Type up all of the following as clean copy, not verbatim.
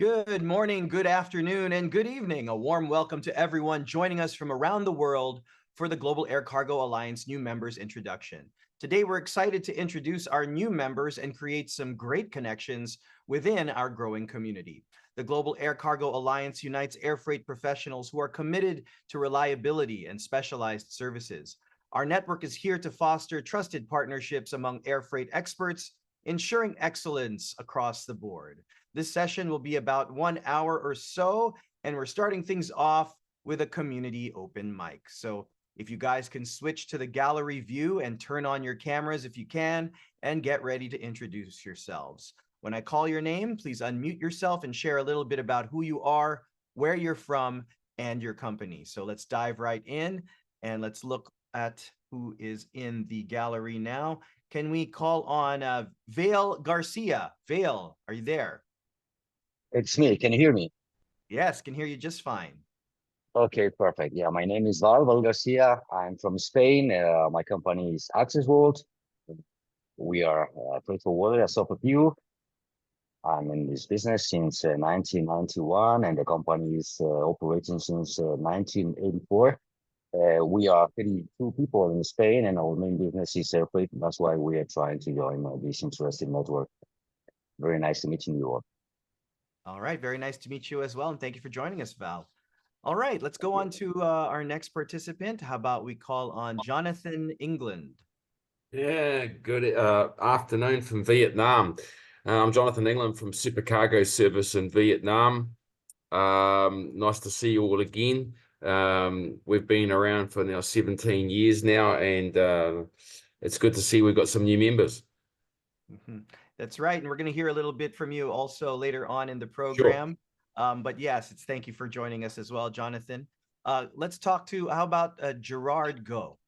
Good morning, good afternoon, and good evening. A warm welcome to everyone joining us from around the world for the Global Air Cargo Alliance new members introduction. Today, we're excited to introduce our new members and create some great connections within our growing community. The Global Air Cargo Alliance unites air freight professionals who are committed to reliability and specialized services. Our network is here to foster trusted partnerships among air freight experts, ensuring excellence across the board. This session will be about 1 hour or so, and we're starting things off with a community open mic. So if you guys can switch to the gallery view and turn on your cameras if you can, and get ready to introduce yourselves. When I call your name, please unmute yourself and share a little bit about who you are, where you're from, and your company. So let's dive right in and let's look at who is in the gallery now. Can we call on Vale Garcia? Vale, are you there? It's me. Can you hear me? Yes, can hear you just fine. Okay, perfect. Yeah, my name is Val Garcia. I'm from Spain. My company is Access World. We are freight forwarder as of a few. I'm in this business since 1991, and the company is operating since 1984. We are 32 people in Spain, and our main business is air freight. That's why we are trying to join this interesting network. Very nice to meeting you all. All right, very nice to meet you as well, and thank you for joining us, Val. All right, let's go on to our next participant. How about we call on Jonathan England? Yeah, good afternoon from Vietnam. I'm Jonathan England from Super Cargo Service in Vietnam. Nice to see you all again. We've been around for now 17 years now, and it's good to see we've got some new members. That's right, and we're going to hear a little bit from you also later on in the program. Sure. But yes, thank you for joining us as well, Jonathan. Let's talk to, how about Gerard Go?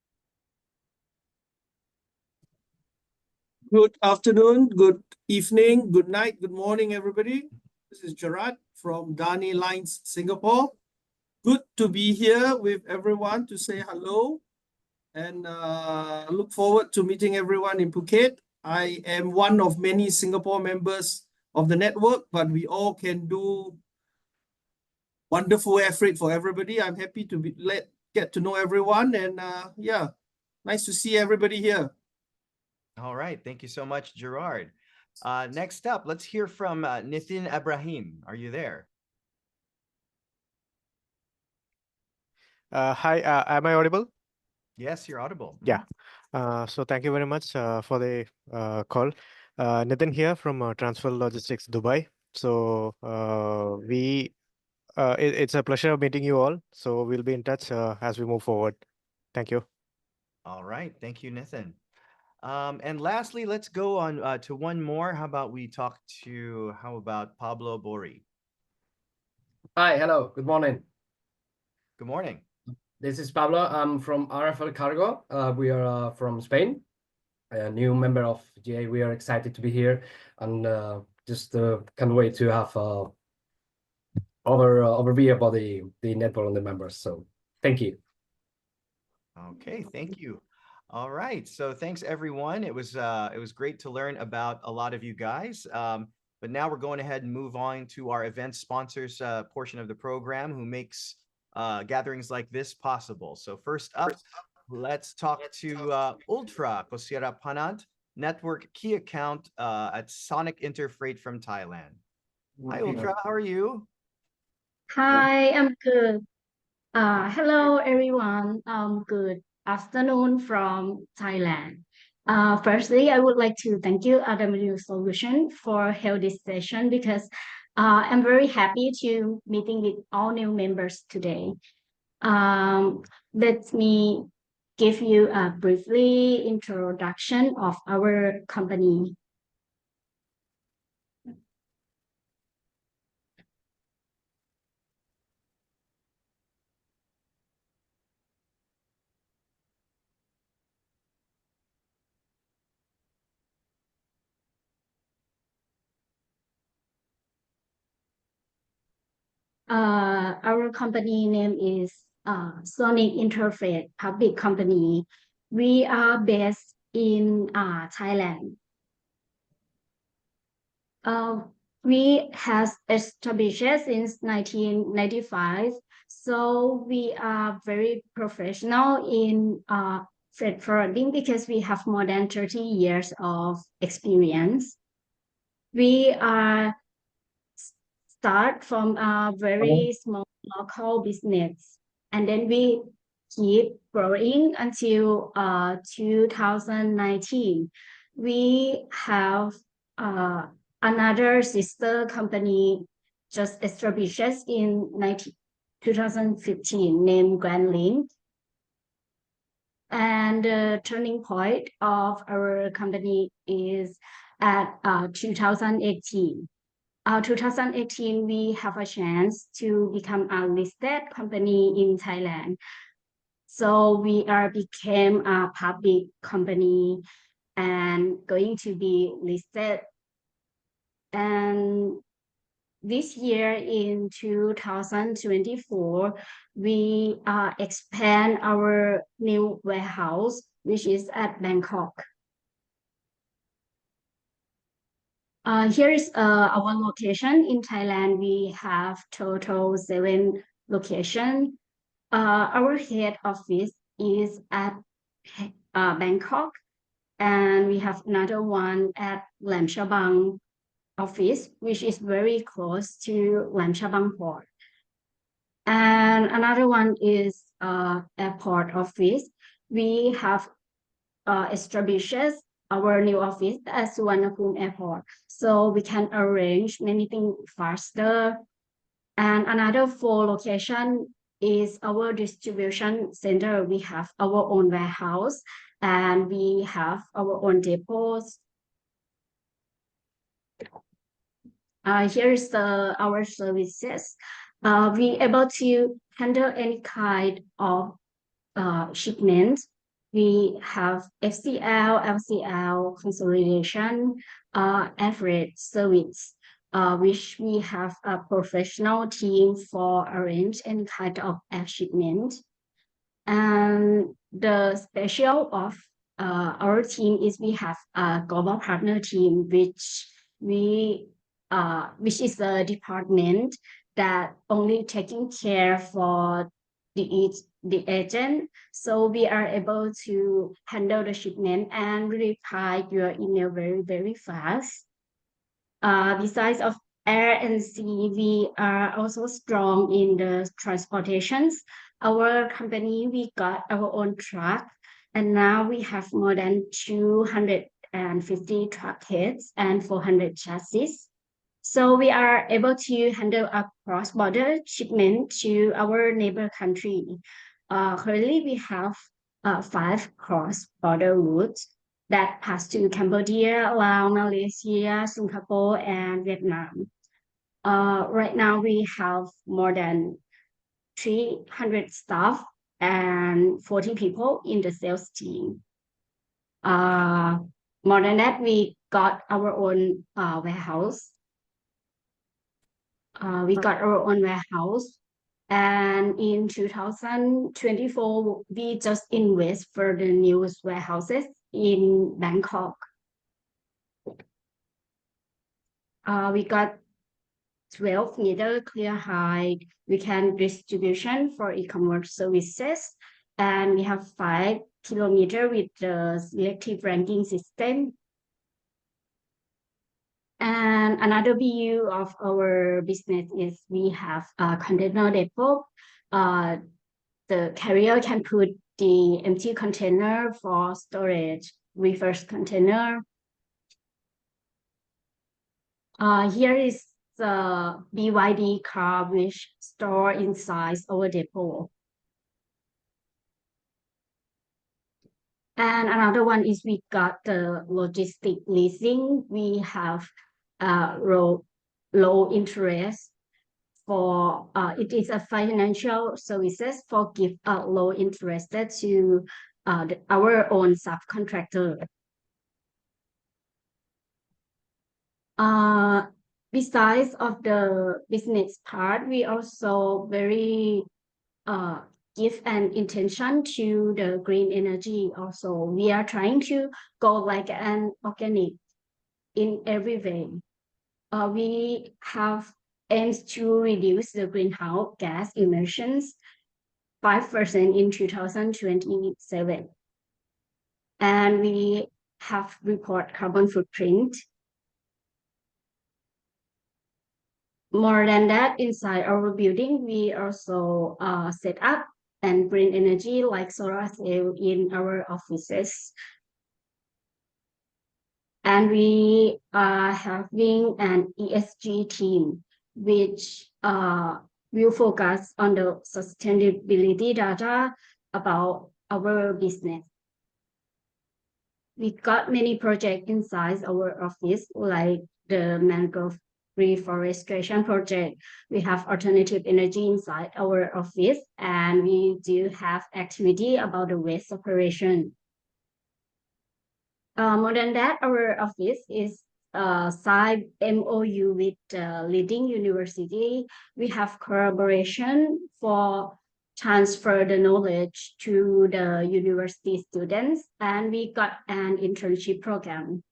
Good afternoon, good evening, good night, good morning, everybody. This is Gerard from Dani Lines, Singapore. Good to be here with everyone to say hello, and look forward to meeting everyone in Phuket. I am one of many Singapore members of the network, but we all can do wonderful air freight for everybody. I'm happy to get to know everyone, and yeah, nice to see everybody here. All right, thank you so much, Gerard. Next up, let's hear from Nitin Ibrahim. Are you there? Hi, am I audible? Yes, you're audible. Yeah. So thank you very much for the call. Nitin here from Transfer Logistics, Dubai. So it's a pleasure meeting you all. So we'll be in touch as we move forward. Thank you. All right, thank you, Nitin. And lastly, let's go on to one more. How about we talk to, how about Pablo Bori? Hi, hello, good morning. Good morning. This is Pablo. I'm from Aircargo. We are from Spain, a new member of GA. We are excited to be here, and just can't wait to have overview about the network and the members. So thank you. Okay, thank you. All right, so thanks everyone. It was great to learn about a lot of you guys. But now we're going ahead and move on to our event sponsors portion of the program, who makes gatherings like this possible. So first up, let's talk to Ultra Kosira Panat, Network Key Account at Sonic Interfreight from Thailand. Hi, Ultra, how are you? Hi, I'm good. Hello, everyone. Good afternoon from Thailand. Firstly, I would like to thank you, RW Solution, for held this session because I'm very happy to meeting with all new members today. Let me give you a briefly introduction of our company. Our company name is Sonic Interface Public Company. We are based in Thailand. We has established since 1995, so we are very professional in freight forwarding because we have more than 30 years of experience. We are start from a very small local business, and then we keep growing until 2019. We have another sister company just established in 2015 named Grand Link. And the turning point of our company is at 2018. 2018, we have a chance to become a listed company in Thailand. So we became a public company and going to be listed. And this year in 2024, we expand our new warehouse, which is at Bangkok. Here is our location in Thailand. We have total 7 locations. Our head office is at Bangkok, and we have another one at Lam Chabang office, which is very close to Lam Chabang port. And another one is airport office. We have established our new office at Suvarnabhumi Airport, so we can arrange many things faster. And another 4 location is our distribution center. We have our own warehouse and we have our own depots. Here is our services. We able to handle any kind of shipment. We have FCL, LCL, consolidation, average service, which we have a professional team for arrange any kind of air shipment. And the special of our team is we have a global partner team, which is a department that only taking care for the agent, so we are able to handle the shipment and reply your email very fast. Besides of air and sea, we are also strong in the transportations. Our company, we got our own truck, and now we have more than 250 truck heads and 400 chassis. So we are able to handle a cross-border shipment to our neighbor country. Currently, we have 5 cross-border routes that pass to Cambodia, Laos, Malaysia, Singapore, and Vietnam. Right now, we have more than 300 staff and 40 people in the sales team. More than that, we got our own warehouse. We got our own warehouse, and in 2024, we just invest for the newest warehouses in Bangkok. We got 12-meter clear height. We can distribution for e-commerce services, and we have 5 kilometers with the selective ranking system. And another view of our business is we have a container depot. The carrier can put the empty container for storage, reverse container. Here is the BYD car which store inside our depot. And another one is we got the logistic leasing. We have low interest for it is a financial services for give low interest to our own subcontractor. Besides of the business part, we also very give an intention to the green energy. Also, we are trying to go like an organic in every way. we have aims to reduce the greenhouse gas emissions 5% in 2027. And we have report carbon footprint. More than that, inside our building, we also set up and green energy like solar cell in our offices. And we are having an ESG team, which will focus on the sustainability data about our business. We got many projects inside our office, like the mangrove reforestation project. We have alternative energy inside our office, and we do have activity about the waste separation. More than that, our office is signed MOU with leading university. We have collaboration for transfer the knowledge to the university students, and we got an internship program.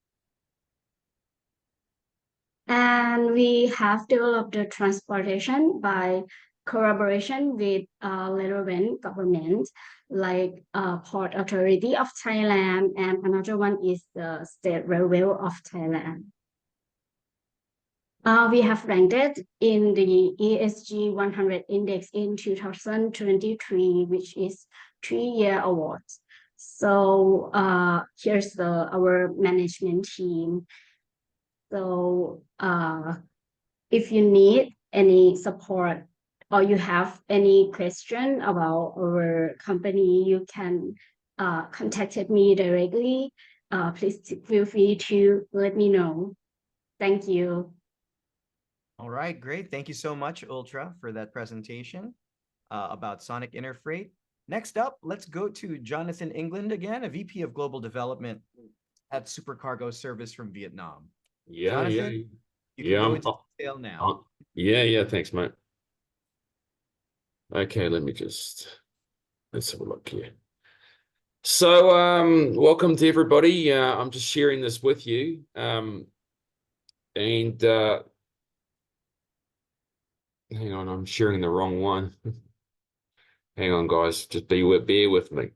And we have developed the transportation by collaboration with relevant government, like Port Authority of Thailand, and another one is the State Railway of Thailand. We have ranked in the ESG 100 index in 2023, which is 3-year awards. So here's our management team. So if you need any support or you have any question about our company, you can contact me directly. Please feel free to let me know. Thank you. All right, great. Thank you so much, Ultra, for that presentation about Sonic Interfreight. Next up, let's go to Jonathan England again, a VP of Global Development at Supercargo Service from Vietnam. Yeah, Jonathan, you can go into detail now. Yeah, thanks, mate. Okay, let's have a look here. So, welcome to everybody. I'm just sharing this with you. And hang on, I'm sharing the wrong one. Hang on, guys, just bear with me.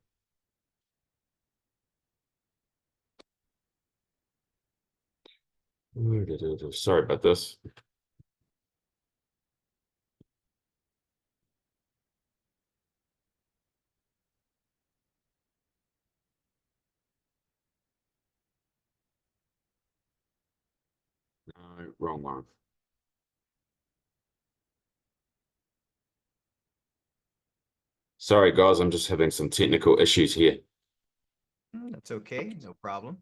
Sorry about this. No, wrong one. Sorry, guys, I'm just having some technical issues here. That's okay, no problem.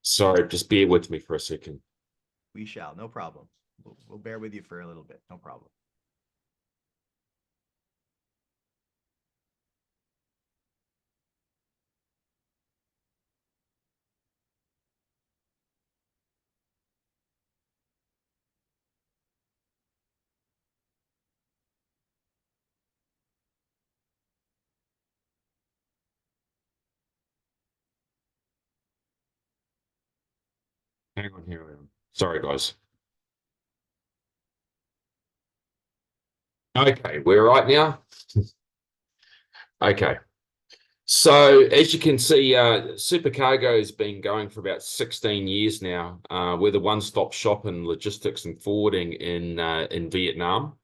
Sorry, just bear with me for a second. We shall, no problem. We'll bear with you for a little bit, no problem. Hang on here. Sorry, guys. Okay, we're right now. Okay. So as you can see, Supercargo has been going for about 16 years now. We're the one-stop shop in logistics and forwarding in Vietnam.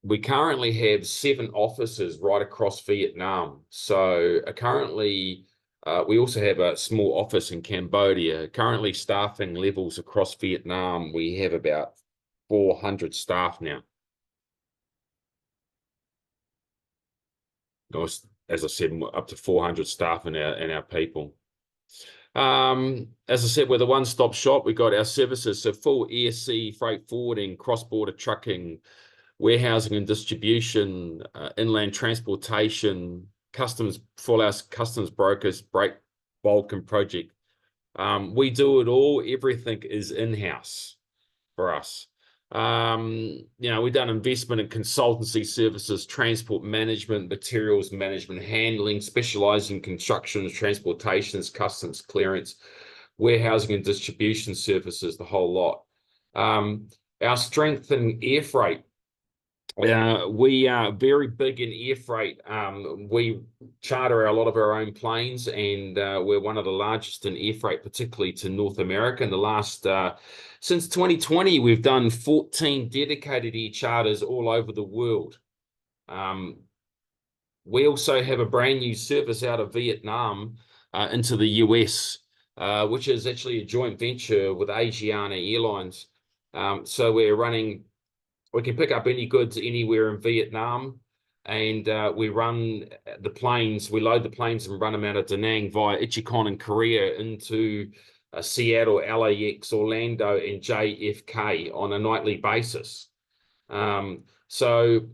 We currently have 7 offices right across Vietnam. So currently, we also have a small office in Cambodia. Currently, staffing levels across Vietnam, we have about 400 staff now. As I said, up to 400 staff in our people. As I said, we're the one-stop shop. We got our services, so full air, sea, freight forwarding, cross-border trucking, warehousing and distribution, inland transportation, customs, full house customs brokers, break, bulk and project. We do it all. Everything is in-house for us. We've done investment in consultancy services, transport management, materials management, handling, specializing in construction, transportations, customs clearance. warehousing and distribution services, the whole lot. Our strength in air freight. We are very big in air freight. We charter a lot of our own planes, and we're one of the largest in air freight, particularly to North America. In the last, since 2020, we've done 14 dedicated air charters all over the world. We also have a brand new service out of Vietnam into the US, which is actually a joint venture with Asiana Airlines. So we can pick up any goods anywhere in Vietnam, and we run the planes, we load the planes and run them out of Da Nang via Ichikon in Korea into Seattle, LAX, Orlando, and JFK on a nightly basis. So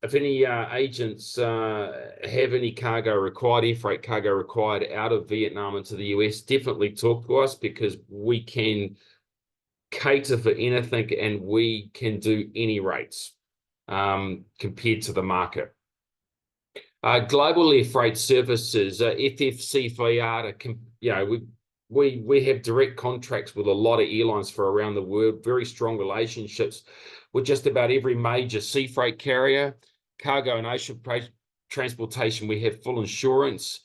if any agents have any cargo required, air freight cargo required out of Vietnam into the US, definitely talk to us, because we can cater for anything and we can do any rates compared to the market. Global air freight services, FFC Fiata, we have direct contracts with a lot of airlines for around the world, very strong relationships with just about every major sea freight carrier. Cargo and ocean transportation, we have full insurance.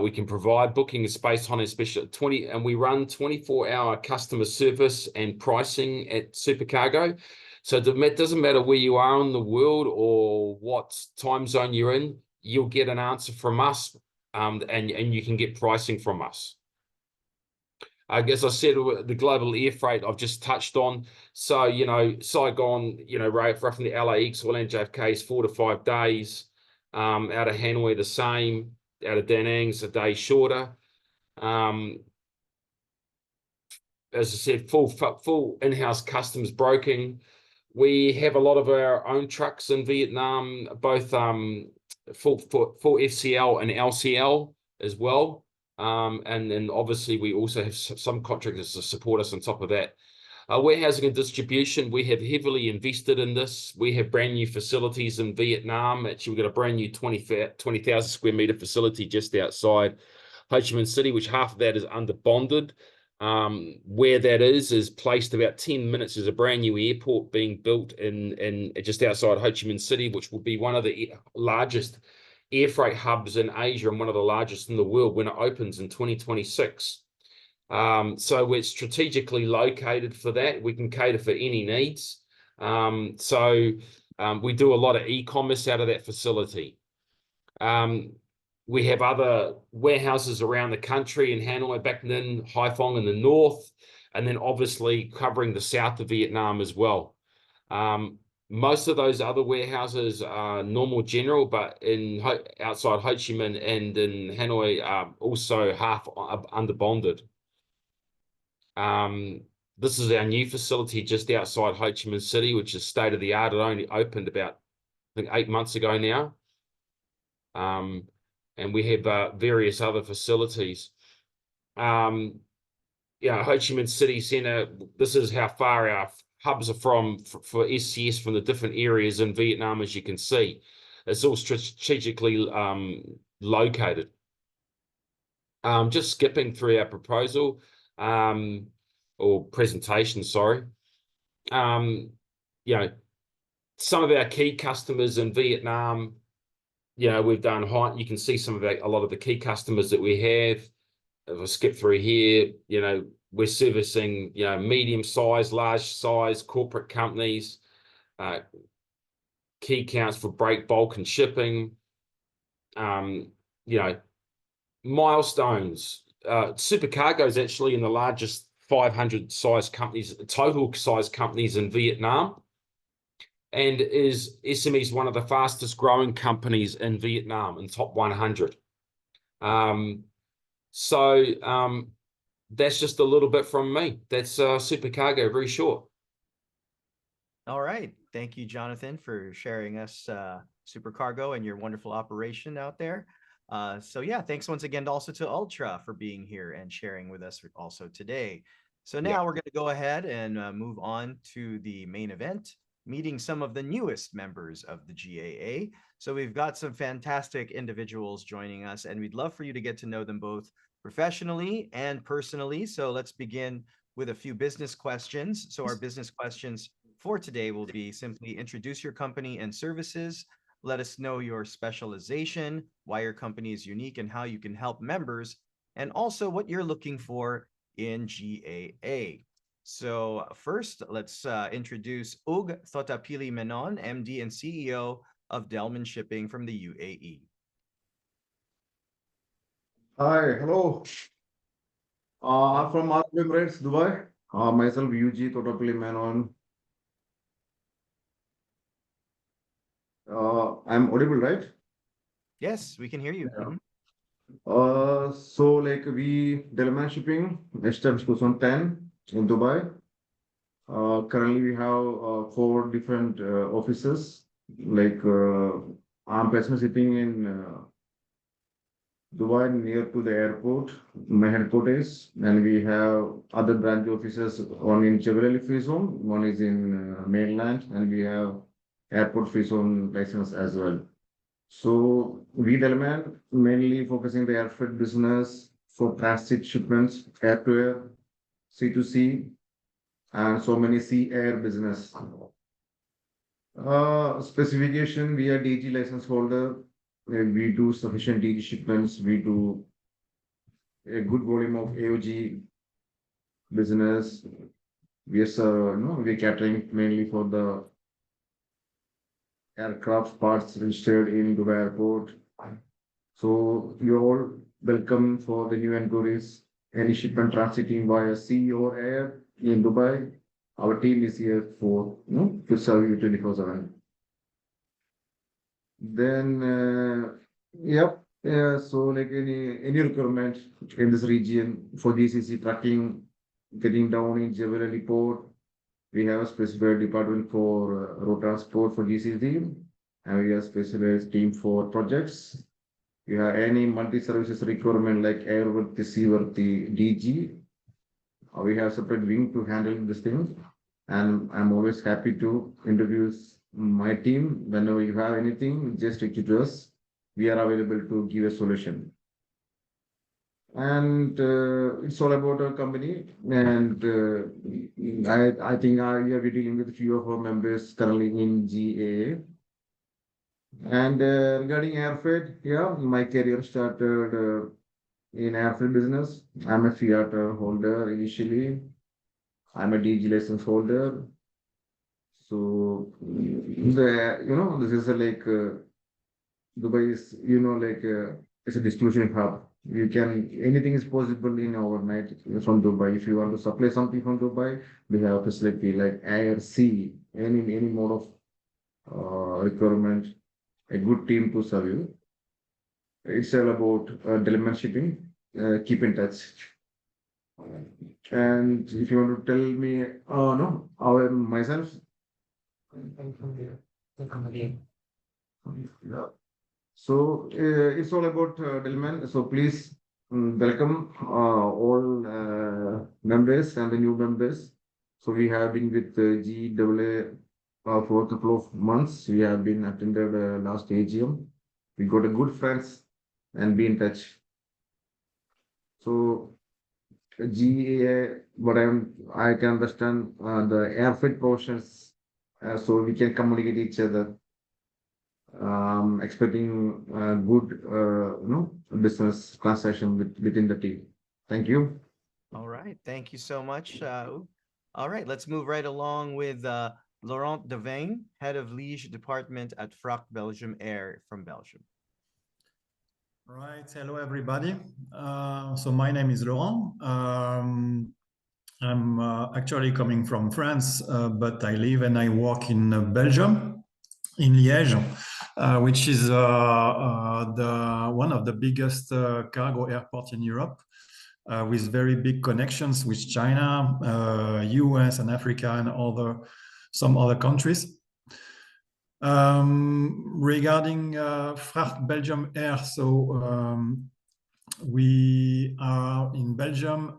We can provide booking and space on special and we run 24-hour customer service and pricing at Supercargo. So it doesn't matter where you are in the world or what time zone you're in, you'll get an answer from us, and you can get pricing from us. As I said, the global air freight I've just touched on. So, Saigon, right from the LAX, Orlando, JFK is 4 to 5 days. Out of Hanoi, the same. Out of Da Nang's a day shorter. As I said, full in-house customs broking. We have a lot of our own trucks in Vietnam, both full FCL and LCL as well. And then obviously we also have some contractors to support us on top of that. Warehousing and distribution, we have heavily invested in this. We have brand new facilities in Vietnam. Actually, we've got a brand new 20,000 square meter facility just outside Ho Chi Minh City, which half of that is under bonded. Where that is placed about 10 minutes. There's a brand new airport being built in just outside Ho Chi Minh City, which will be one of the largest air freight hubs in Asia and one of the largest in the world when it opens in 2026. So we're strategically located for that. We can cater for any needs. We do a lot of e-commerce out of that facility. We have other warehouses around the country in Hanoi, Bac Ninh, Haiphong in the north, and then obviously covering the south of Vietnam as well. Most of those other warehouses are normal general, but outside Ho Chi Minh and in Hanoi are also half under bonded. This is our new facility just outside Ho Chi Minh City, which is state of the art. It only opened about, I think, 8 months ago now. And we have various other facilities. Ho Chi Minh City Centre, this is how far our hubs are for SCS from the different areas in Vietnam, as you can see. It's all strategically located. Just skipping through our proposal or presentation, sorry. Some of our key customers in Vietnam, we've done, you can see a lot of the key customers that we have. If I skip through here, we're servicing, medium-sized, large-size corporate companies, key accounts for break, bulk, and shipping. Milestones. Supercargo is actually in the largest 500 size companies, total size companies in Vietnam, and SME's one of the fastest growing companies in Vietnam in top 100. That's just a little bit from me. That's Supercargo, very short. All right. Thank you, Jonathan, for sharing us Supercargo and your wonderful operation out there. Thanks once again also to Ultra for being here and sharing with us also today. So now we're going to go ahead and move on to the main event, meeting some of the newest members of the GAA. So we've got some fantastic individuals joining us, and we'd love for you to get to know them both professionally and personally. So let's begin with a few business questions. So our business questions for today will be simply introduce your company and services. Let us know your specialization, why your company is unique and how you can help members, and also what you're looking for in GAA. So first, let's introduce Ug Thotapili Menon, MD and CEO of Delman Shipping from the UAE. Hi, hello. I'm from Arab Emirates, Dubai. Myself, UG Thotapili Menon. I'm audible, right? Yes, we can hear you. Yeah. So like we Delman Shipping established 2010 in Dubai. Currently we have 4 different offices. Like I'm personally sitting in Dubai near to the airport, my headquarters, and we have other branch offices, one in Jebel Ali Free Zone, one is in mainland, and we have airport free zone license as well. So we Delman mainly focusing the air freight business for transit shipments, air to air, sea to sea, and so many sea air business. Specification, we are DG license holder. We do sufficient DG shipments. We do a good volume of AOG business. We are, we're catering mainly for the aircraft parts registered in Dubai Airport. So you're all welcome for the new inquiries. Any shipment transiting via sea or air in Dubai, our team is here for to serve you 24/7. Then, yep. So like any requirement in this region for GCC tracking, getting down in Jebel Ali Port, we have a specified department for road transport for GCC, and we have a specialized team for projects. You have any multi-services requirement like airworthy, seaworthy, DG. We have separate wing to handle this thing, and I'm always happy to introduce my team. Whenever you have anything, just reach to us. We are available to give a solution. And it's all about our company. And I think we are dealing with a few of our members currently in GAA. And regarding air freight, yeah, my career started in air freight business. I'm a Fiat holder initially. I'm a DG license holder. So this is like Dubai is it's a distribution hub. Anything is possible in overnight from Dubai. If you want to supply something from Dubai, we have a facility like air, sea, any mode of requirement. A good team to serve you. It's all about Delman Shipping. Keep in touch. And if you want to tell me, myself. So it's all about Delman. So please welcome all members and the new members. So we have been with GAA for a couple of months. We have been attended last AGM. We got a good friends and be in touch. So GAA, what I can understand the air freight portions, so we can communicate each other. Expecting good, business transaction within the team. Thank you. All right. Thank you so much. All right. Let's move right along with Laurent Devane, Head of Liege Department at FRAC Belgium Air from Belgium. Right. Hello, everybody. So my name is Laurent. I'm actually coming from France, but I live and I work in Belgium, in Liège, which is one of the biggest cargo airports in Europe, with very big connections with China, US and Africa and some other countries. Regarding FRAC Belgium Air, so we are in Belgium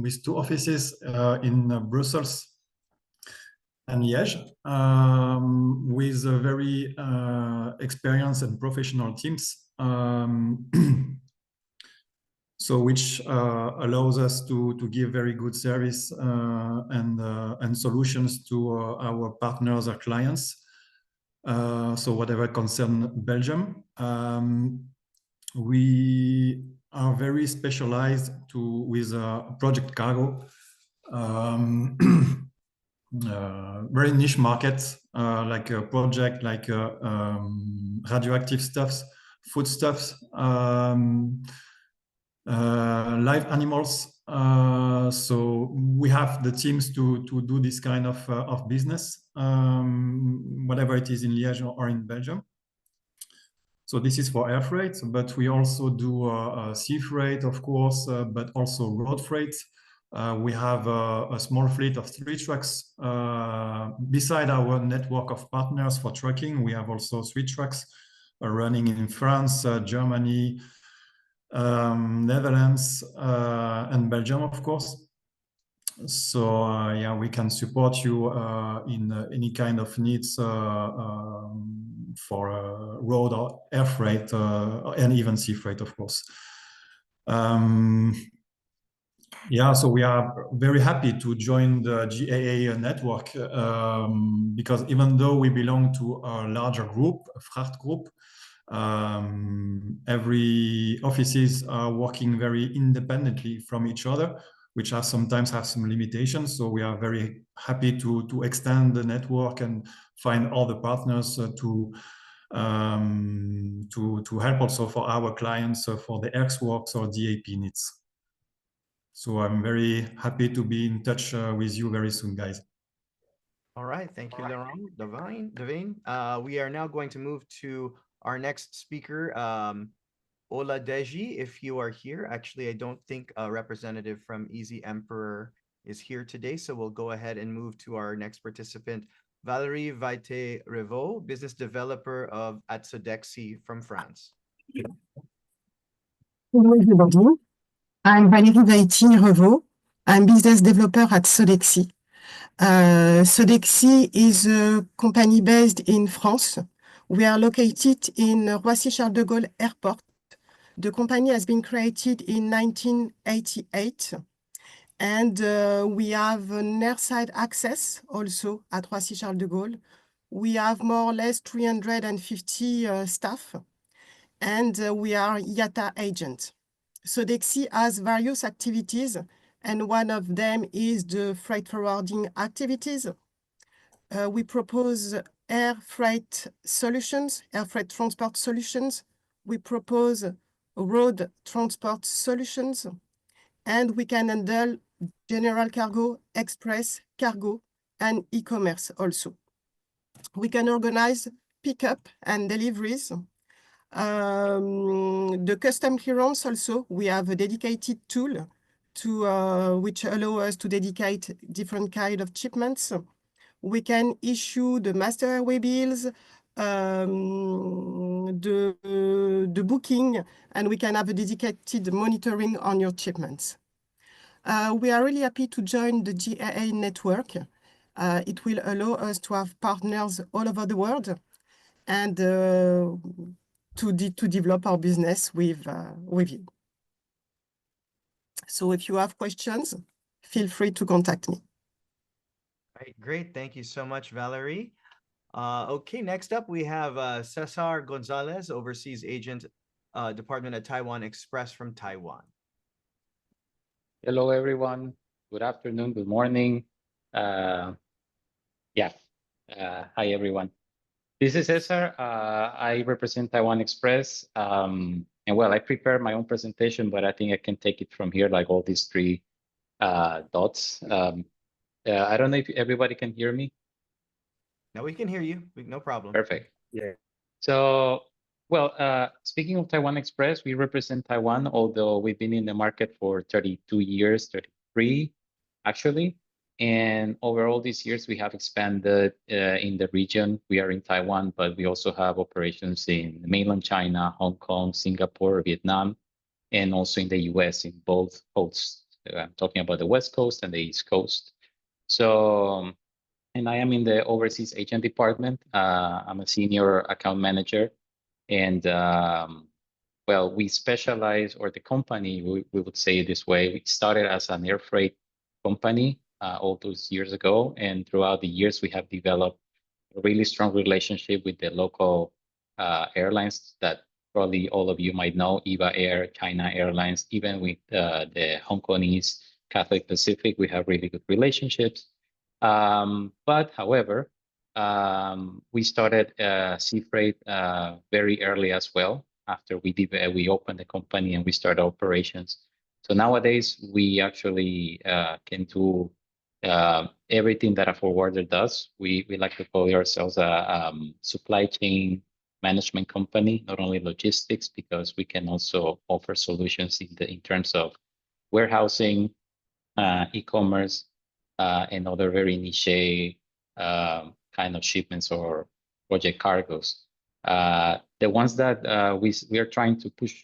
with 2 offices in Brussels and Liège, with very experienced and professional teams. so which allows us to give very good service and solutions to our partners or clients. So whatever concern Belgium, we are very specialized with project cargo, very niche markets, like a project like radioactive stuffs, foodstuffs, live animals. So we have the teams to do this kind of business, whatever it is in Liège or in Belgium. So this is for air freight, but we also do sea freight, of course, but also road freight. We have a small fleet of 3 trucks. Beside our network of partners for trucking, we have also 3 trucks running in France, Germany, Netherlands, and Belgium, of course. So yeah, we can support you in any kind of needs for road or air freight and even sea freight, of course. Yeah, so we are very happy to join the GAA network because even though we belong to a larger group, a Fracht group, every offices are working very independently from each other, which sometimes have some limitations. So we are very happy to extend the network and find other partners to help also for our clients for the earthworks or DAP needs. So I'm very happy to be in touch with you very soon, guys. All right, thank you, Laurent, Devine. We are now going to move to our next speaker, Ola Deji, if you are here. Actually, I don't think a representative from Easy Emperor is here today, so we'll go ahead and move to our next participant, Valérie Vaite-Revaux, business developer at Sodexy from France. Hello, everybody. I'm Valérie Vaite-Revaux. I'm business developer at Sodexy. Sodexy is a company based in France. We are located in Roissy-Charles de Gaulle Airport. The company has been created in 1988, and we have an airside access also at Roissy-Charles de Gaulle. We have more or less 350 staff, and we are IATA agent. Sodexy has various activities, and one of them is the freight forwarding activities. We propose air freight solutions, air freight transport solutions. We propose road transport solutions, and we can handle general cargo, express cargo, and e-commerce also. We can organize pickup and deliveries. The custom clearance also, we have a dedicated tool which allow us to dedicate different kind of shipments. We can issue the master airway bills, the booking, and we can have a dedicated monitoring on your shipments. We are really happy to join the GAA network. It will allow us to have partners all over the world and to develop our business with you. So if you have questions, feel free to contact me. Right, great. Thank you so much, Valerie. Okay, next up we have Cesar Gonzalez, Overseas Agent, Department at Taiwan Express from Taiwan. Hello, everyone. Good afternoon, good morning. Hi, everyone. This is Cesar. I represent Taiwan Express. And well, I prepared my own presentation, but I think I can take it from here, like all these 3 dots. I don't know if everybody can hear me. No, we can hear you. No problem. Perfect. Yeah. So, well, speaking of Taiwan Express, we represent Taiwan, although we've been in the market for 32 years, 33 actually. And over all these years, we have expanded in the region. We are in Taiwan, but we also have operations in mainland China, Hong Kong, Singapore, Vietnam, and also in the US in both coasts. I'm talking about the West Coast and the East Coast. So, and I am in the Overseas Agent Department. I'm a senior account manager. And well, we specialize, or the company, we would say it this way, we started as an air freight company all those years ago. And throughout the years, we have developed a really strong relationship with the local airlines that probably all of you might know, EVA Air, China Airlines, even with the Hong Kongese Catholic Pacific, we have really good relationships. But however, we started sea freight very early as well. After we opened the company and we started operations. So nowadays we actually can do everything that a forwarder does. We like to call ourselves a supply chain management company, not only logistics, because we can also offer solutions in terms of warehousing, e-commerce, and other very niche kind of shipments or project cargos. The ones that we are trying to push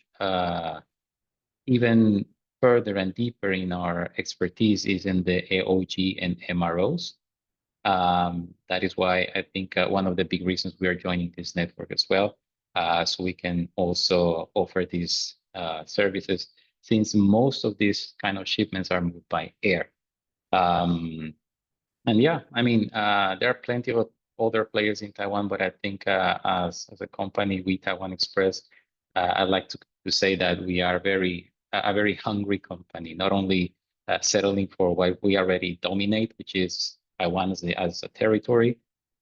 even further and deeper in our expertise is in the AOG and MROs. That is why I think one of the big reasons we are joining this network as well, so we can also offer these services, since most of these kind of shipments are moved by air. And yeah, I mean, there are plenty of other players in Taiwan, but I think as a company, we Taiwan Express, I'd like to say that we are a very hungry company, not only settling for what we already dominate, which is Taiwan as a territory,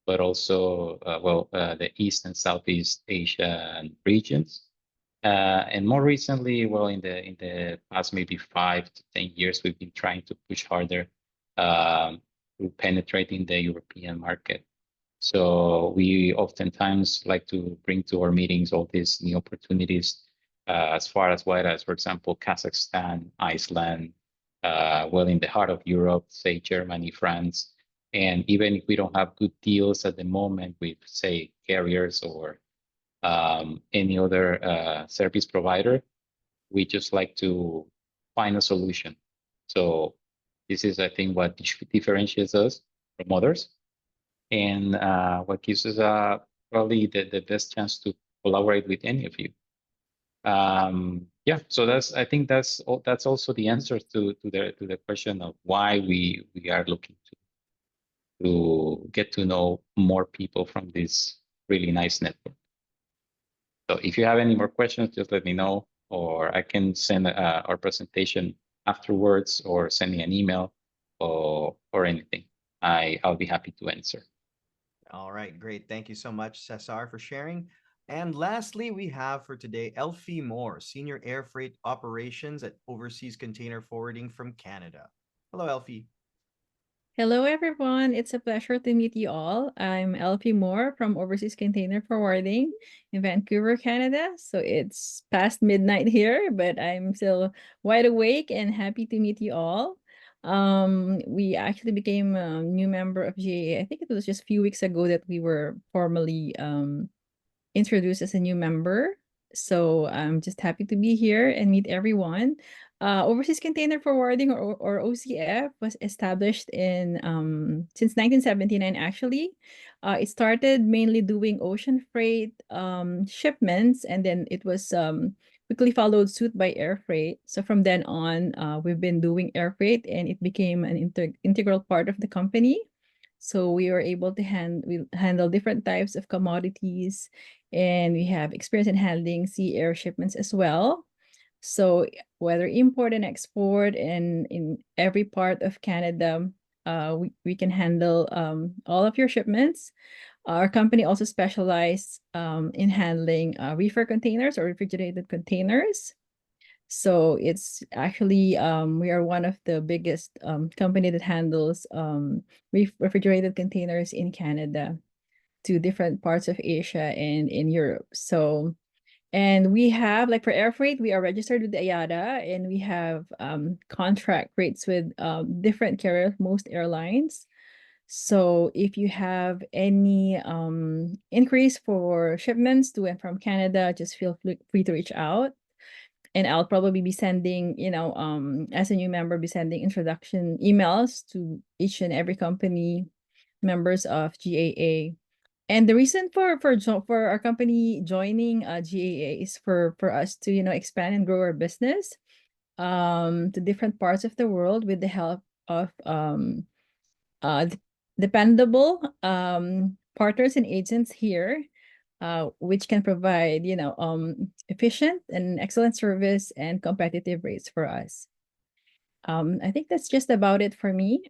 but also, the East and Southeast Asia regions. And more recently, well, in the past maybe 5 to 10 years, we've been trying to push harder to penetrating the European market. So we oftentimes like to bring to our meetings all these new opportunities as far as wide as, for example, Kazakhstan, Iceland, well, in the heart of Europe, say Germany, France. And even if we don't have good deals at the moment with, say, carriers or any other service provider, we just like to find a solution. So this is, I think, what differentiates us from others, and what gives us probably the best chance to collaborate with any of you. Yeah, so I think that's also the answer to the question of why we are looking to get to know more people from this really nice network. So if you have any more questions, just let me know, or I can send our presentation afterwards, or send me an email or anything. I'll be happy to answer. All right, great. Thank you so much, Cesar, for sharing. And lastly, we have for today Elfie Moore, Senior Air Freight Operations at Overseas Container Forwarding from Canada. Hello, Elfie. Hello, everyone. It's a pleasure to meet you all. I'm Elfie Moore from Overseas Container Forwarding in Vancouver, Canada. So it's past midnight here, but I'm still wide awake and happy to meet you all. We actually became a new member of GAA. I think it was just a few weeks ago that we were formally introduced as a new member. So I'm just happy to be here and meet everyone. Overseas Container Forwarding, or OCF, was established in since 1979 actually. It started mainly doing ocean freight shipments, and then it was quickly followed suit by air freight. So from then on, we've been doing air freight, and it became an integral part of the company. So we were able to handle different types of commodities, and we have experience in handling sea air shipments as well. So whether import and export, and in every part of Canada, we can handle all of your shipments. Our company also specializes in handling reefer containers or refrigerated containers. So it's actually, we are one of the biggest company that handles refrigerated containers in Canada to different parts of Asia and in Europe. So, and we have, like for air freight, we are registered with the IATA, and we have contract rates with different carriers, most airlines. So if you have any increase for shipments to and from Canada, just feel free to reach out. And I'll probably be sending, as a new member, be sending introduction emails to each and every company members of GAA And the reason for our company joining GAA is for us to expand and grow our business to different parts of the world with the help of dependable partners and agents here, which can provide efficient and excellent service and competitive rates for us. I think that's just about it for me.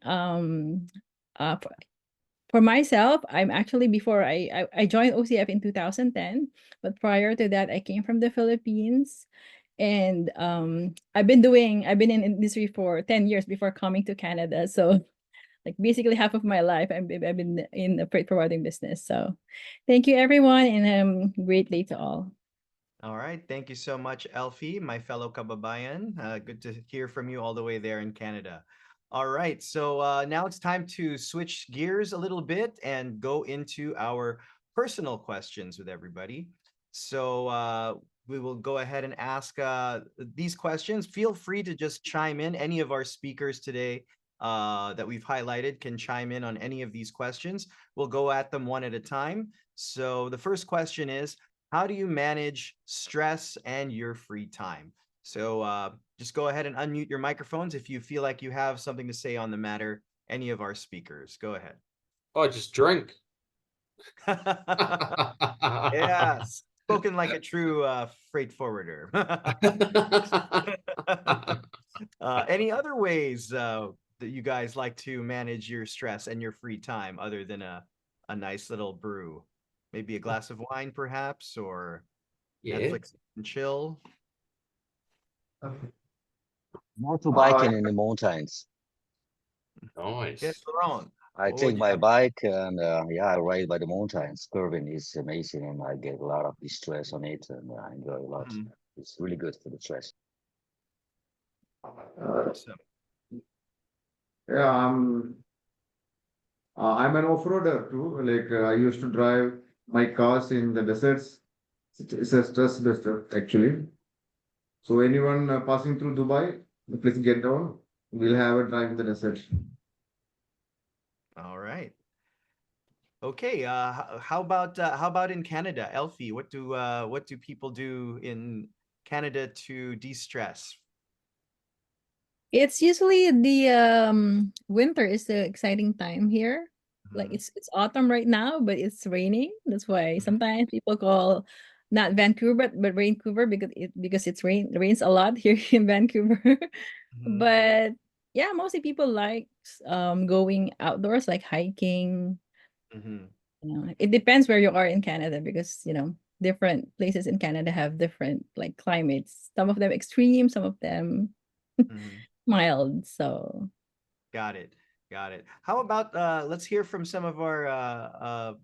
For myself, I'm actually before I joined OCF in 2010, but prior to that, I came from the Philippines, and I've been in industry for 10 years before coming to Canada. So like basically half of my life, I've been in the freight forwarding business. So thank you everyone, and great day to all. All right. Thank you so much, Elfie, my fellow kababayan. Good to hear from you all the way there in Canada. All right. So now it's time to switch gears a little bit and go into our personal questions with everybody. So we will go ahead and ask these questions. Feel free to just chime in. Any of our speakers today that we've highlighted can chime in on any of these questions. We'll go at them one at a time. So the first question is, how do you manage stress and your free time? So just go ahead and unmute your microphones if you feel like you have something to say on the matter. Any of our speakers, go ahead. I just drink. Yes, spoken like a true freight forwarder. Any other ways that you guys like to manage your stress and your free time other than a nice little brew? Maybe a glass of wine, perhaps, or Netflix and chill. Motorbiking in the mountains. Nice. Yes, Laurent. I take my bike and I ride by the mountains. Curving is amazing, and I get a lot of distress on it, and I enjoy a lot. It's really good for the stress. Awesome. Yeah, I'm an off-roader too. Like I used to drive my cars in the deserts. It's a stress buster actually. So anyone passing through Dubai, please get down. We'll have a drive in the desert. All right. Okay. How about in Canada, Elfie? What do people do in Canada to de-stress? It's usually the winter is the exciting time here. Like it's autumn right now, but it's raining. That's why sometimes people call not Vancouver but Vancouver because it rains a lot here in Vancouver. But yeah, mostly people like going outdoors, like hiking. It depends where you are in Canada, because different places in Canada have different like climates. Some of them extreme, some of them mild. So Got it. How about let's hear from some of our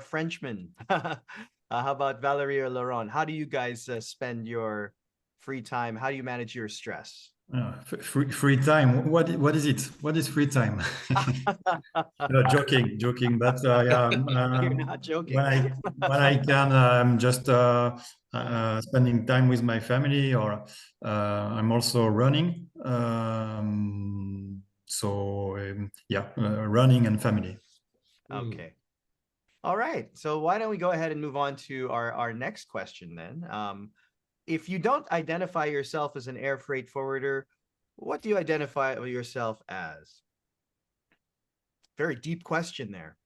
Frenchmen. How about Valerie or Laurent? How do you guys spend your free time? How do you manage your stress? Free time. What is it? What is free time? No, joking. But yeah, You're not joking. when I can, I'm just spending time with my family, or I'm also running. Running and family. Okay. All right. So why don't we go ahead and move on to our next question then? If you don't identify yourself as an air freight forwarder, what do you identify yourself as? Very deep question there.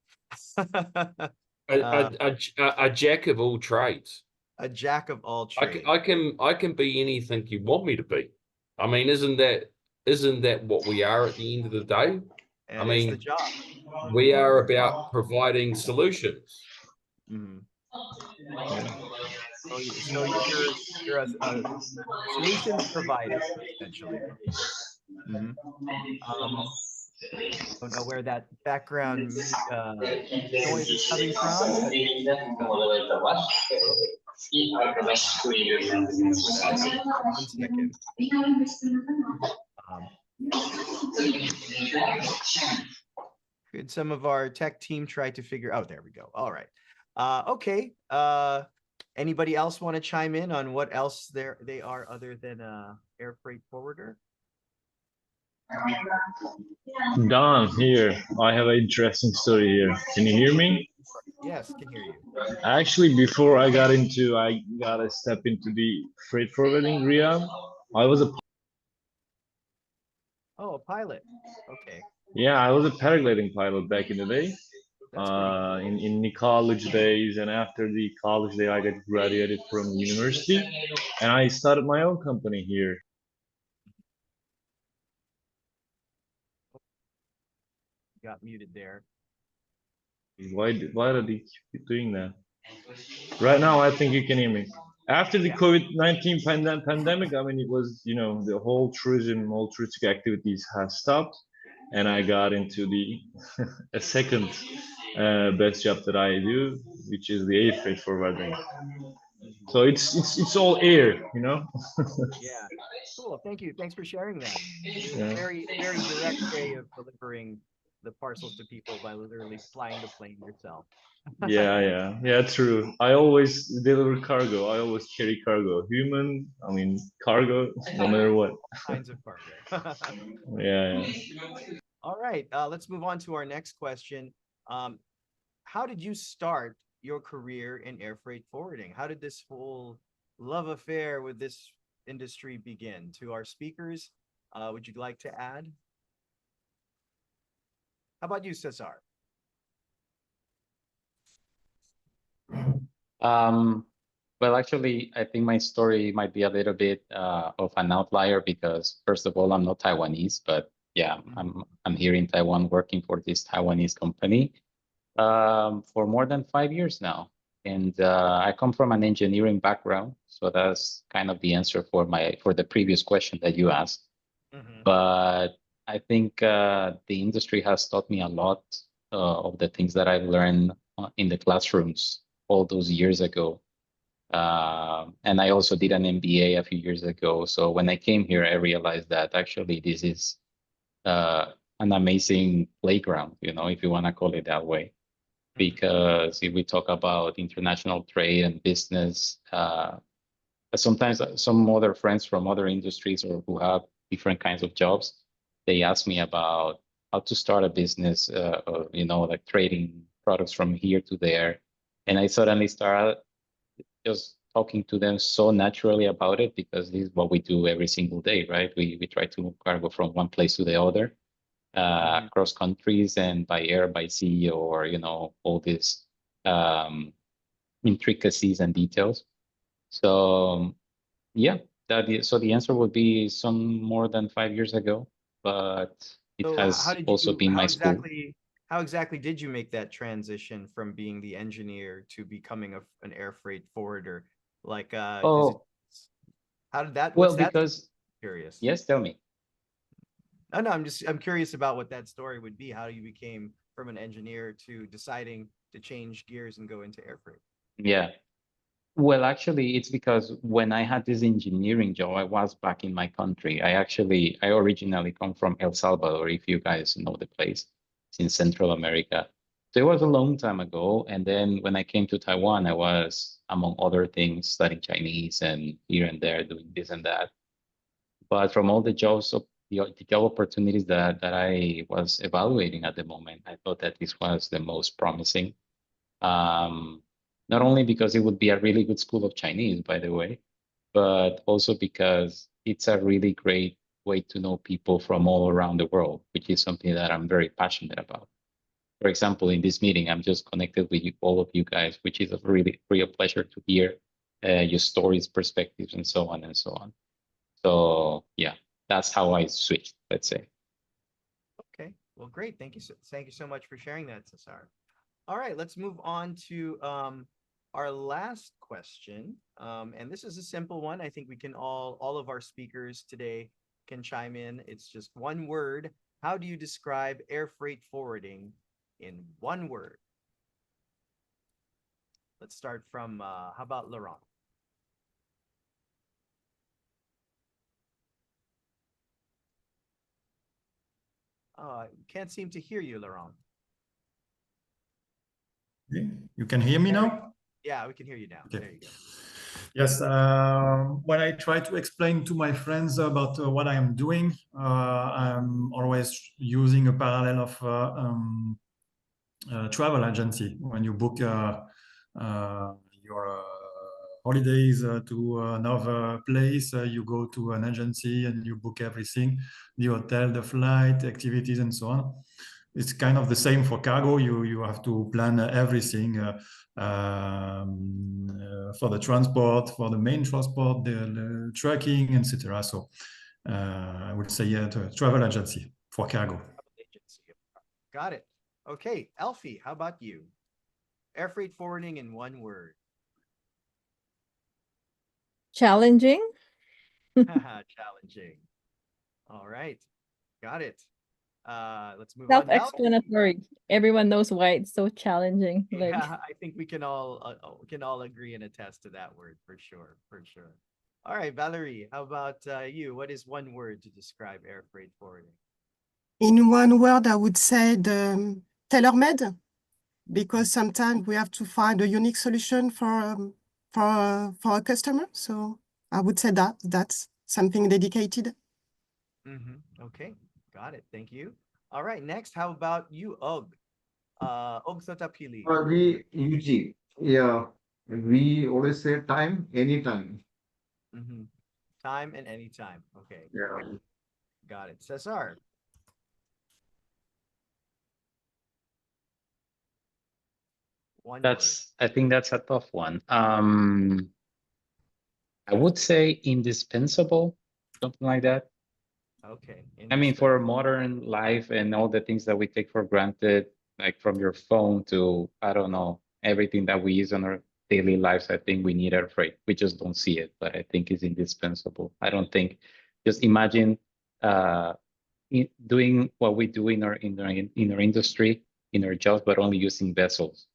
A jack of all trades. A jack of all trades. I can be anything you want me to be. I mean, isn't that what we are at the end of the day? And it's the job. We are about providing solutions. So you're a solutions provider, essentially. Don't know where that background noise is coming from, but one second. Could some of our tech team try to figure out? There we go. All right. Okay. Anybody else want to chime in on what else they are other than air freight forwarder? Don here. I have an interesting story here. Can you hear me? Yes, can hear you. Actually, before I got a step into the freight forwarding realm. I was a Oh, a pilot. Okay, Yeah, I was a paragliding pilot back in the day. that's pretty cool. In the college days, and after the college day, I got graduated from university, and I started my own company here. Got muted there. Why did he keep doing that? Right now, I think you can hear me. After the Yeah. COVID-19 pandemic, I mean, it was, the whole touristic activities has stopped, and I got into the a second best job that I do, which is the air freight forwarding. So it's all air, Yeah. Cool. Thank you. Thanks for sharing that. Yeah. Very direct way of delivering the parcels to people by literally flying the plane yourself. Yeah, true. I always deliver cargo. I always carry cargo. Cargo, no matter what. Kinds of cargo. Yeah. All right. Let's move on to our next question. How did you start your career in air freight forwarding? How did this whole love affair with this industry begin? To our speakers, would you like to add? How about you, Cesar? Well, actually, I think my story might be a little bit of an outlier because, first of all, I'm not Taiwanese, but yeah, I'm here in Taiwan working for this Taiwanese company for more than 5 years now. And I come from an engineering background, so that's kind of the answer for the previous question that you asked. But I think the industry has taught me a lot of the things that I've learned in the classrooms all those years ago. And I also did an MBA a few years ago. So when I came here, I realized that actually this is an amazing playground, if you want to call it that way. Because if we talk about international trade and business, sometimes some other friends from other industries or who have different kinds of jobs, they ask me about how to start a business, or, like trading products from here to there. And I suddenly started just talking to them so naturally about it because this is what we do every single day, right? We try to move cargo from one place to the other, across countries and by air, by sea, or, all these intricacies and details. So yeah, so the answer would be some more than 5 years ago, but it So has also been my school. how exactly did you make that transition from being the engineer to becoming an air freight forwarder? Like, how did that, Well, what's that? because Curious. yes, tell me. No, I'm curious about what that story would be, how you became from an engineer to deciding to change gears and go into air freight. Yeah. Well, actually, it's because when I had this engineering job, I was back in my country. I originally come from El Salvador, if you guys know the place. It's in Central America. So it was a long time ago. And then when I came to Taiwan, I was, among other things, studying Chinese and here and there doing this and that. But from all the jobs, the job opportunities that I was evaluating at the moment, I thought that this was the most promising. Not only because it would be a really good school of Chinese, by the way, but also because it's a really great way to know people from all around the world, which is something that I'm very passionate about. For example, in this meeting, I'm just connected with all of you guys, which is a really real pleasure to hear your stories, perspectives, and so on and so on. So yeah, that's how I switched, let's say. Okay, well, great. Thank you so much for sharing that, Cesar. All right, let's move on to our last question. And this is a simple one. I think we can all of our speakers today can chime in. It's just one word. How do you describe air freight forwarding in one word? Let's start from, how about Laurent? Can't seem to hear you, Laurent. You can hear me now? Yeah, we can hear you now. Okay. There you go. Yes, when I try to explain to my friends about what I am doing, I'm always using a parallel of travel agency. When you book your holidays to another place, you go to an agency and you book everything, the hotel, the flight, activities, and so on. It's kind of the same for cargo. You have to plan everything for the transport, for the main transport, the trucking, etc. So I would say travel agency for cargo. Agency. Got it. Okay, Elfie, how about you? Air freight forwarding in one word. Challenging. Challenging. All right, got it. Let's move on. Self-explanatory. Everyone knows why it's so challenging. Like, Yeah, I think we can all agree and attest to that word for sure, for sure. All right, Valerie, how about you? What is one word to describe air freight forwarding? In one word, I would say the tailor-made, because sometimes we have to find a unique solution for a customer. So I would say that's something dedicated. Okay, got it. Thank you. All right, next, how about you, Og? Og Sotapili. We always say time, anytime. Time and anytime. Okay, Yeah. got it. Cesar. I think that's a tough one. I would say indispensable, something like that. Okay. I mean, for modern life and all the things that we take for granted, like from your phone to, I don't know, everything that we use on our daily lives, I think we need air freight. We just don't see it, but I think it's indispensable. I don't think, just imagine doing what we do in our industry, in our jobs, but only using vessels.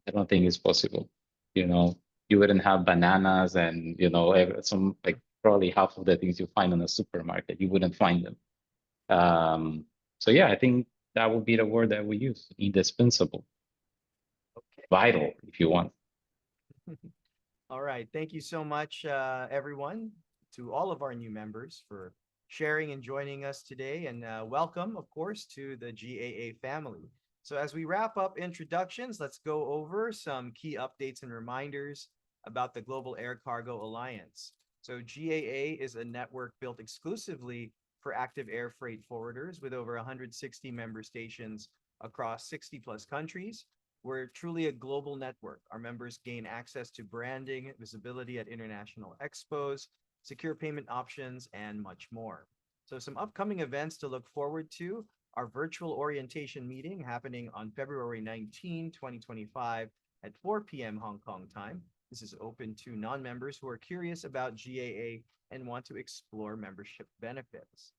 I don't think it's possible. You know, you wouldn't have bananas and, you know, some, like, probably half of the things you find in a supermarket, you wouldn't find them. So yeah, I think that would be the word that we use, indispensable. Okay. Vital, if you want. All right. Thank you so much, everyone, to all of our new members for sharing and joining us today. And welcome, of course, to the GAA family. So as we wrap up introductions, let's go over some key updates and reminders about the Global Air Cargo Alliance. So GAA is a network built exclusively for active air freight forwarders with over 160 member stations across 60 plus countries. We're truly a global network. Our members gain access to branding, visibility at international expos, secure payment options, and much more. So some upcoming events to look forward to: our virtual orientation meeting happening on February 19, 2025 at 4 p.m. Hong Kong time. This is open to non-members who are curious about GAA and want to explore membership benefits.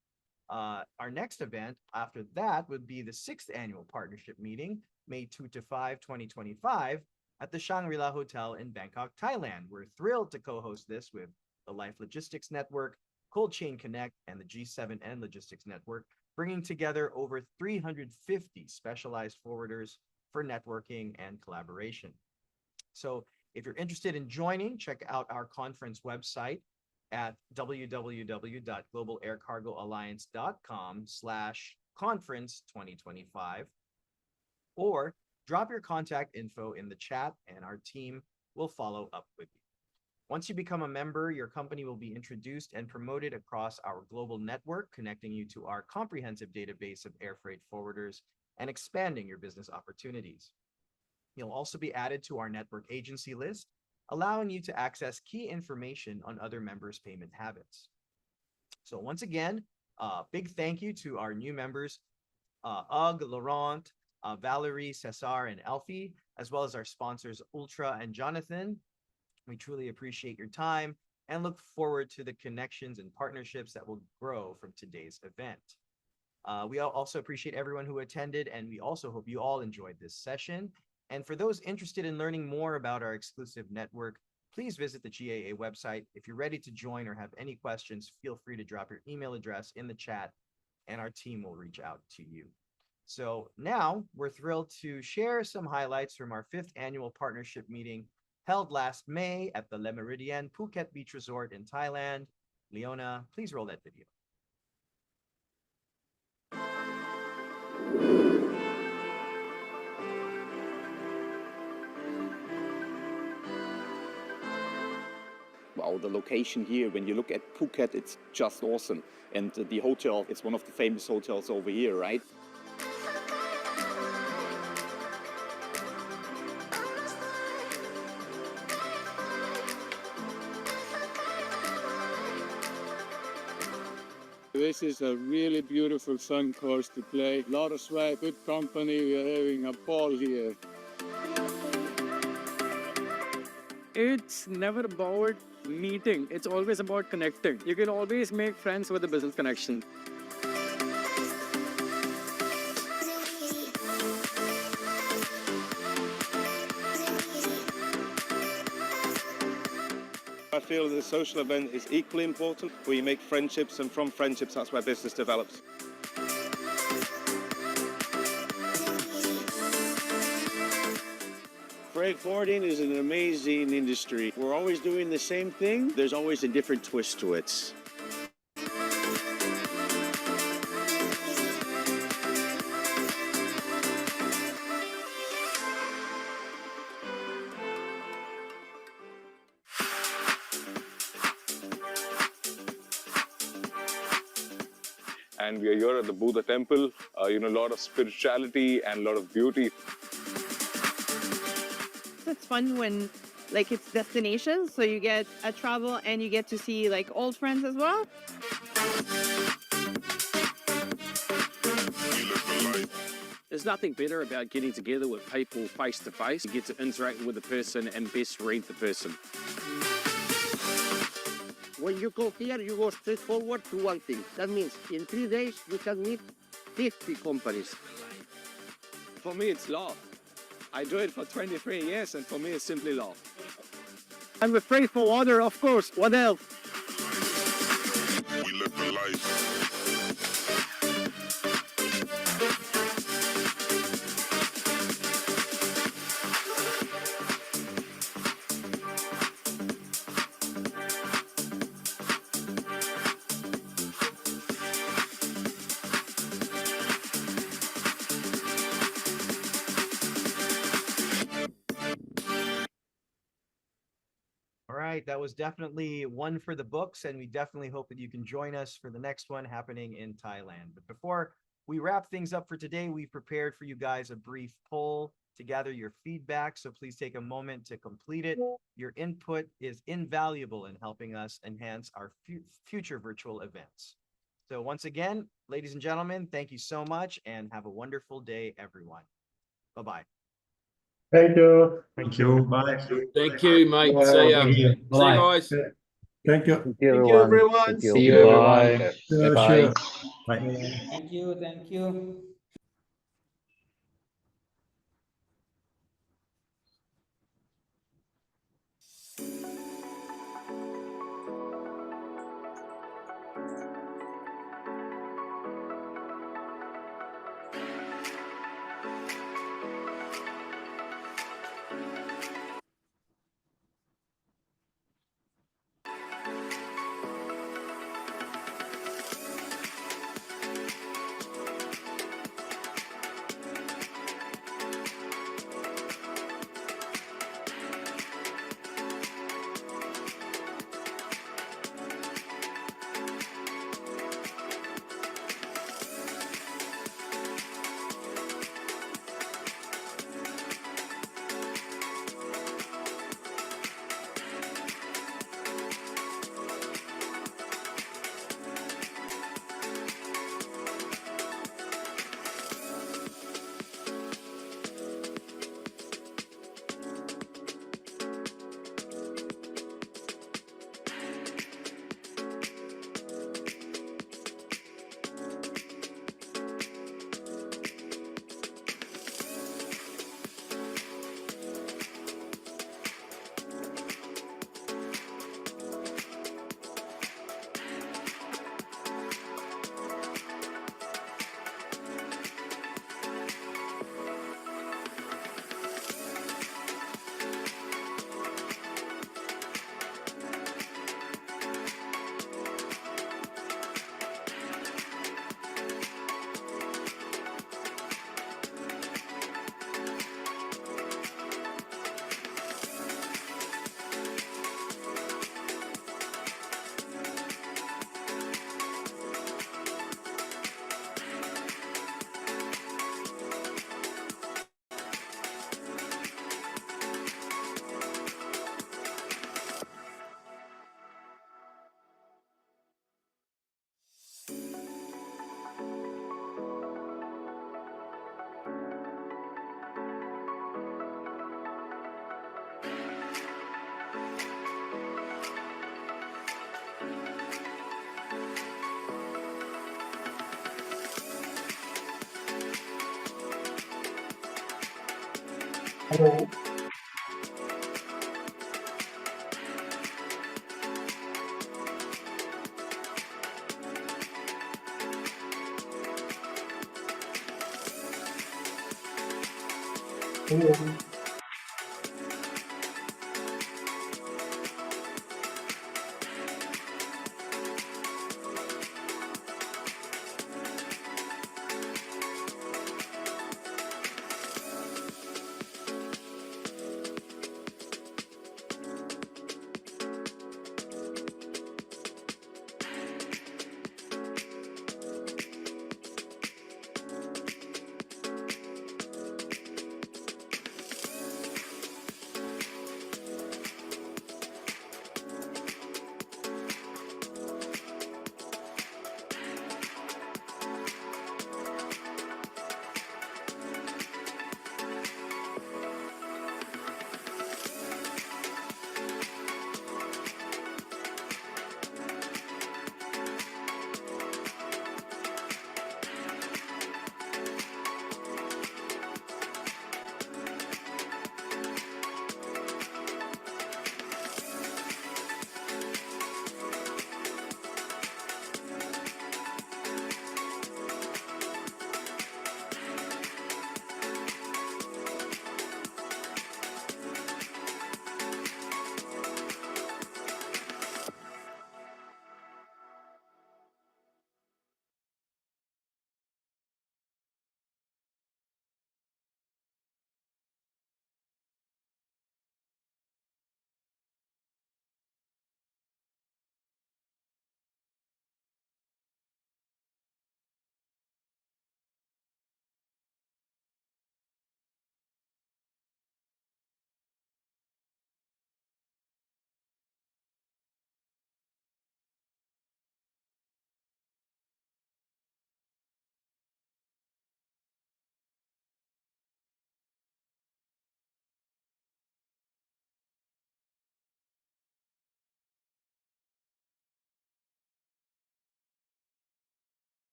Our next event after that would be the 6th annual partnership meeting, May 2 to 5, 2025 at the Shangri-La Hotel in Bangkok, Thailand. We're thrilled to co-host this with the Life Logistics Network, Cold Chain Connect, and the G7N Logistics Network, bringing together over 350 specialized forwarders for networking and collaboration. So if you're interested in joining, check out our conference website at www.globalaircargoalliance.com/conference2025, or drop your contact info in the chat and our team will follow up with you. Once you become a member, your company will be introduced and promoted across our global network, connecting you to our comprehensive database of air freight forwarders and expanding your business opportunities. You'll also be added to our network agency list, allowing you to access key information on other members' payment habits. So once again, big thank you to our new members, Og, Laurent, Valerie, Cesar, and Elfie, as well as our sponsors, Ultra and Jonathan. We truly appreciate your time and look forward to the connections and partnerships that will grow from today's event. We also appreciate everyone who attended, and we also hope you all enjoyed this session. And for those interested in learning more about our exclusive network, please visit the GAA website. If you're ready to join or have any questions, feel free to drop your email address in the chat and our team will reach out to you. So now we're thrilled to share some highlights from our 5th annual partnership meeting held last May at the Le Méridien Phuket Beach Resort in Thailand. Leona, please roll that video. wow, the location here, when you look at Phuket, it's just awesome. And the hotel, it's one of the famous hotels over here, right? This is a really beautiful fun course to play. A lot of sweat, good company. We are having a ball here. It's never about meeting. It's always about connecting. You can always make friends with a business connection. I feel the social event is equally important, where you make friendships, and from friendships, that's where business develops. Freight forwarding is an amazing industry. We're always doing the same thing. There's always a different twist to it. And we are here at the Buddha temple, a lot of spirituality and a lot of beauty. It's fun when it's destinations, so you get a travel and you get to see old friends as well. There's nothing better about getting together with people face to face. You get to interact with the person and best read the person. When you go here, you go straight forward to one thing. That means in 3 days, you can meet 50 companies. For me, it's love. I do it for 23 years, and for me, it's simply love. I'm a freight forwarder, of course. What else? We live the life. All right, that was definitely one for the books, and we definitely hope that you can join us for the next one happening in Thailand. But before we wrap things up for today, we've prepared for you guys a brief poll to gather your feedback, so please take a moment to complete it. Your input is invaluable in helping us enhance our future virtual events. So once again, ladies and gentlemen, thank you so much, and have a wonderful day, everyone. Bye-bye. Thank you. Thank you. Bye. Thank you, mate. Bye. See ya. Thank you. See you guys. Thank you. Thank you, Thank you, everyone. everyone. Thank you. See See you. you, everyone. Sure, Bye. sure. Bye. Thank you. Thank you. Hello. Hello.